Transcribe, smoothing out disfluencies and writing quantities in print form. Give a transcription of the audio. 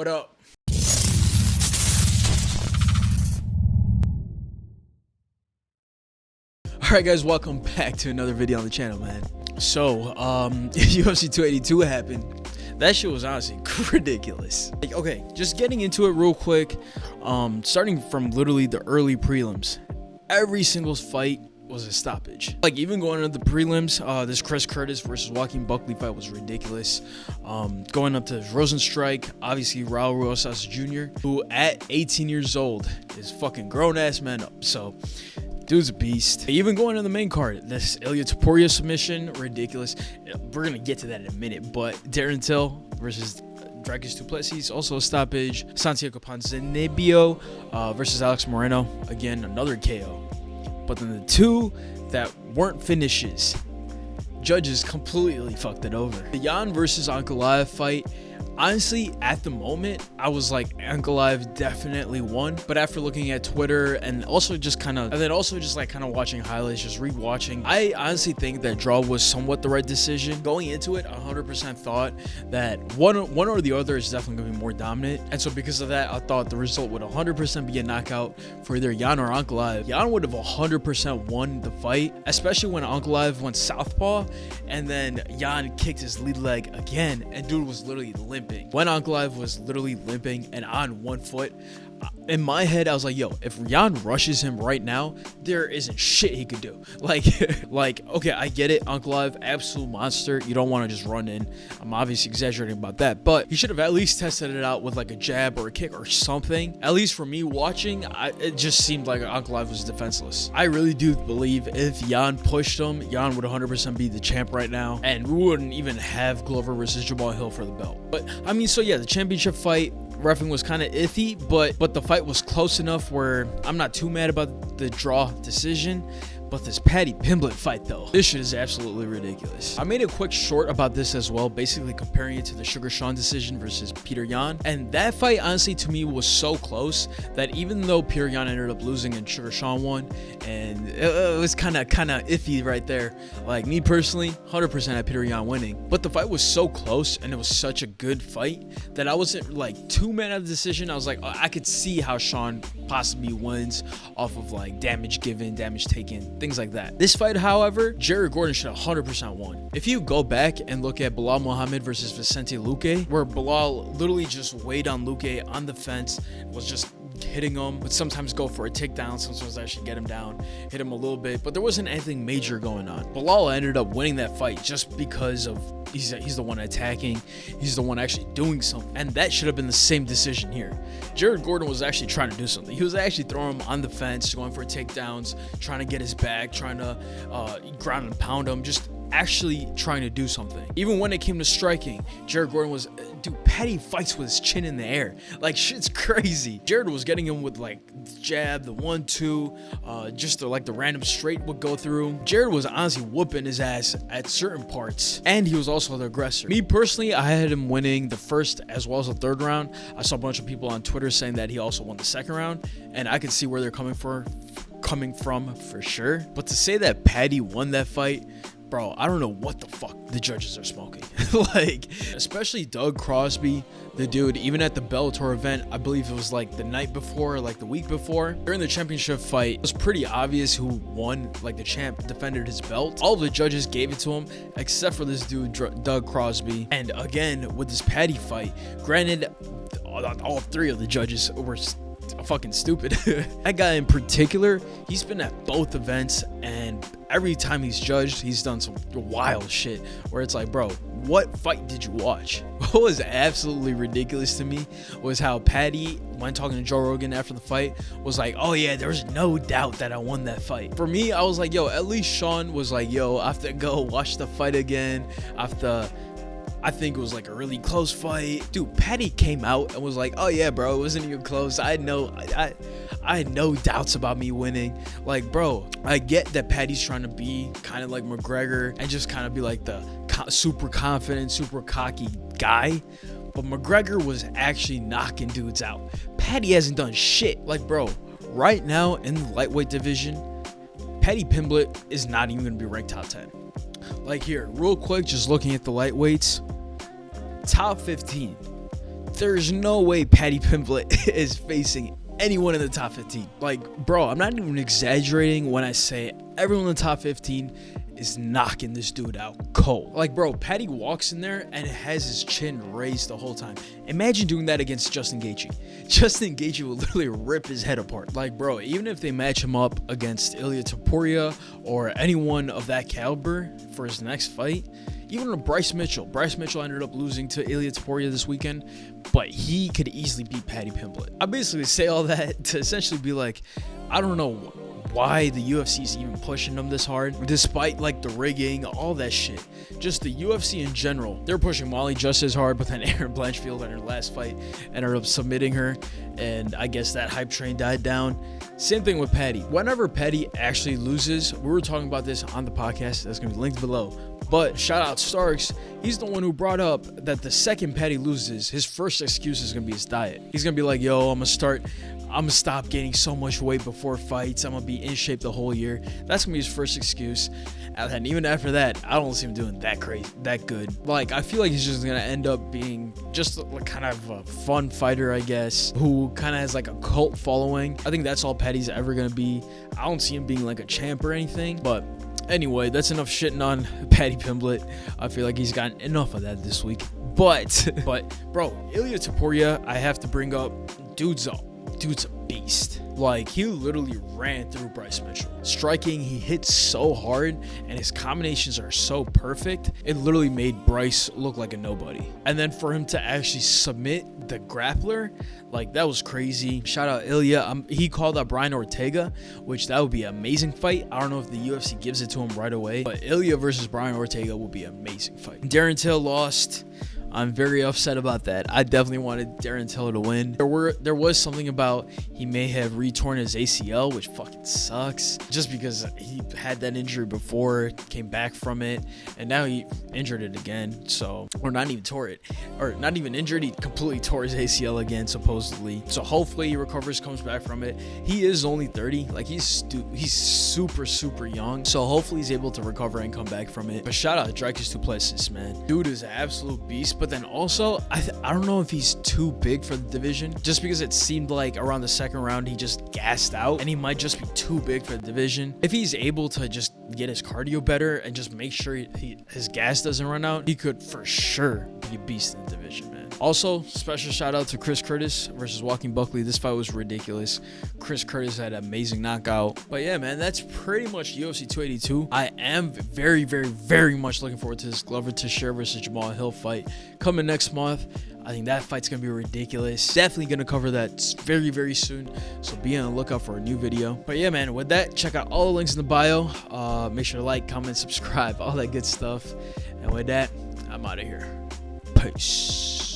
What up? Alright guys, welcome back to another video on the channel, man. So, UFC 282 happened. That shit was honestly ridiculous. Like, okay, just getting into it real quick. Starting from literally the early prelims. Every single fight was a stoppage. Like, even going into the prelims, this Chris Curtis versus Joaquin Buckley fight was ridiculous. Going up to Rosenstrike, obviously Raul Rosas Jr., who at 18 years old is fucking grown-ass man up. So, dude's a beast. Even going to the main card, this Ilya Topuria submission, ridiculous. We're gonna get to that in a minute, but Darren Till versus Dricus du Plessis, also a stoppage. Santiago Ponzinibbio versus Alex Moreno, again, another KO. But then the two that weren't finishes, judges completely fucked it over. The Jan versus Ankalaev fight, honestly, at the moment, I was like, Ankalaev definitely won. But after looking at Twitter and also just kind of watching highlights, just rewatching, I honestly think that draw was somewhat the right decision. Going into it, 100% thought that one or the other is definitely going to be more dominant. And so because of that, I thought the result would 100% be a knockout for either Jan or Ankalaev. Jan would have 100% won the fight, especially when Ankalaev went southpaw and then Jan kicked his lead leg again and dude was literally limping. When Ankalaev was literally limping and on one foot, in my head, I was like, yo, if Jan rushes him right now, there isn't shit he could do. Like, okay, I get it. Ankalaev, absolute monster. You don't want to just run in. I'm obviously exaggerating about that, but he should have at least tested it out with like a jab or a kick or something. At least for me watching, it just seemed like Ankalaev was defenseless. I really do believe if Jan pushed him, Jan would 100% be the champ right now, and we wouldn't even have Glover versus Jamal Hill for the belt. But I mean, so yeah, the championship fight, reffing was kind of iffy, but the fight was close enough where I'm not too mad about the draw decision. But this Paddy Pimblett fight, though, this shit is absolutely ridiculous. I made a quick short about this as well, basically comparing it to the Sugar Sean decision versus Peter Yan. And that fight, honestly, to me was so close that even though Peter Yan ended up losing and Sugar Sean won, and it was kind of iffy right there. Like, me personally, 100% had Peter Yan winning. But the fight was so close and it was such a good fight that I wasn't like too mad at the decision. I was like, I could see how Sean possibly wins off of like damage given, damage taken, things like that. This fight, however, Jared Gordon should 100% won. If you go back and look at Bilal Muhammad versus Vicente Luque, where Bilal literally just weighed on Luque on the fence, was just hitting him, would sometimes go for a takedown, sometimes actually get him down, hit him a little bit, but there wasn't anything major going on. Bilal ended up winning that fight just because of he's the one attacking, he's the one actually doing something, and that should have been the same decision here. Jared Gordon was actually trying to do something. He was actually throwing him on the fence, going for takedowns, trying to get his back, trying to ground and pound him, just actually trying to do something. Even when it came to striking, Jared Gordon was, dude, Paddy fights with his chin in the air. Like, shit's crazy. Jared was getting him with like the jab, the 1-2, just the random straight would go through him. Jared was honestly whooping his ass at certain parts, and he was also the aggressor. Me personally, I had him winning the first as well as the third round. I saw a bunch of people on Twitter saying that he also won the second round, and I could see where they're coming from for sure. But to say that Paddy won that fight, bro, I don't know what the fuck the judges are smoking. Like, especially Doug Crosby, the dude, even at the Bellator event, I believe it was like the night before, or like the week before, during the championship fight, it was pretty obvious who won. Like, the champ defended his belt. All of the judges gave it to him, except for this dude, Doug Crosby. And again, with this Paddy fight, granted, all three of the judges were fucking stupid. That guy in particular, he's been at both events, and every time he's judged, he's done some wild shit where it's like, bro, what fight did you watch? What was absolutely ridiculous to me was how Paddy, when talking to Joe Rogan after the fight, was like, oh yeah, there's no doubt that I won that fight. For me, I was like, yo, at least Sean was like, yo, I have to go watch the fight again. I think it was like a really close fight. Dude, Paddy came out and was like, oh yeah, bro, it wasn't even close. I had no doubts about me winning. Like, bro, I get that Paddy's trying to be kind of like McGregor and just kind of be like the super confident, super cocky guy. But McGregor was actually knocking dudes out. Paddy hasn't done shit. Like, bro, right now in the lightweight division, Paddy Pimblett is not even going to be ranked top 10. Like, here, real quick, just looking at the lightweights, top 15. there's no way Paddy Pimblett is facing anyone in the top 15. Like, bro, I'm not even exaggerating when I say everyone in the top 15 is knocking this dude out cold. Like, bro, Paddy walks in there and has his chin raised the whole time. Imagine doing that against Justin Gaethje. Justin Gaethje will literally rip his head apart. Like, bro, even if they match him up against Ilia Topuria or anyone of that caliber for his next fight, even Bryce Mitchell ended up losing to Ilia Topuria this weekend, but he could easily beat Paddy Pimblett. I basically say all that to essentially be like, I don't know why the UFC is even pushing them this hard, despite like the rigging, all that shit. Just the UFC in general, they're pushing Molly just as hard, but then Erin Blanchfield in her last fight ended up submitting her, and I guess that hype train died down. Same thing with Paddy. Whenever Paddy actually loses, we were talking about this on the podcast, that's gonna be linked below, but shout out Starks, he's the one who brought up that the second Paddy loses, his first excuse is gonna be his diet. He's gonna be like, yo, I'm gonna stop gaining so much weight before fights, I'm gonna be in shape the whole year. That's gonna be his first excuse. And then even after that, I don't see him doing that good. Like, I feel like he's just gonna end up being just like kind of a fun fighter, I guess, who kind of has like a cult following. I think that's all Paddy's ever gonna be. I don't see him being like a champ or anything, but anyway, that's enough shitting on Paddy Pimblett. I feel like he's gotten enough of that this week. But bro, Ilia Topuria, I have to bring up, dude's a beast. Like, he literally ran through Bryce Mitchell. Striking, he hits so hard and his combinations are so perfect. It literally made Bryce look like a nobody. And then for him to actually submit the grappler, like, that was crazy. Shout out Ilya. He called out Brian Ortega, which that would be an amazing fight. I don't know if the UFC gives it to him right away, but Ilya versus Brian Ortega would be an amazing fight. Darren Till lost. I'm very upset about that. I definitely wanted Darren Till to win. There was something about he may have retorn his ACL, which fucking sucks. Just because he had that injury before, came back from it, and now he injured it again. So, or not even tore it, or not even injured. He completely tore his ACL again, supposedly. So hopefully he recovers, comes back from it. He is only 30. Like, he's super young. So hopefully he's able to recover and come back from it. But shout out Dricus du Plessis, man. Dude is an absolute beast. But then also, I don't know if he's too big for the division, just because it seemed like around the second round he just gassed out, and he might just be too big for the division. If he's able to just get his cardio better and just make sure his gas doesn't run out, he could for sure be a beast in the division, man. Also, special shout out to Chris Curtis versus Joaquin Buckley. This fight was ridiculous. Chris Curtis had an amazing knockout. But yeah, man, that's pretty much UFC 282. I am very much looking forward to this Glover Teixeira versus Jamal Hill fight coming next month. I think that fight's gonna be ridiculous. Definitely gonna cover that very soon, so be on the lookout for a new video. But yeah, man, with that, check out all the links in the bio. Make sure to like, comment, subscribe, all that good stuff. And with that, I'm out of here. Peace.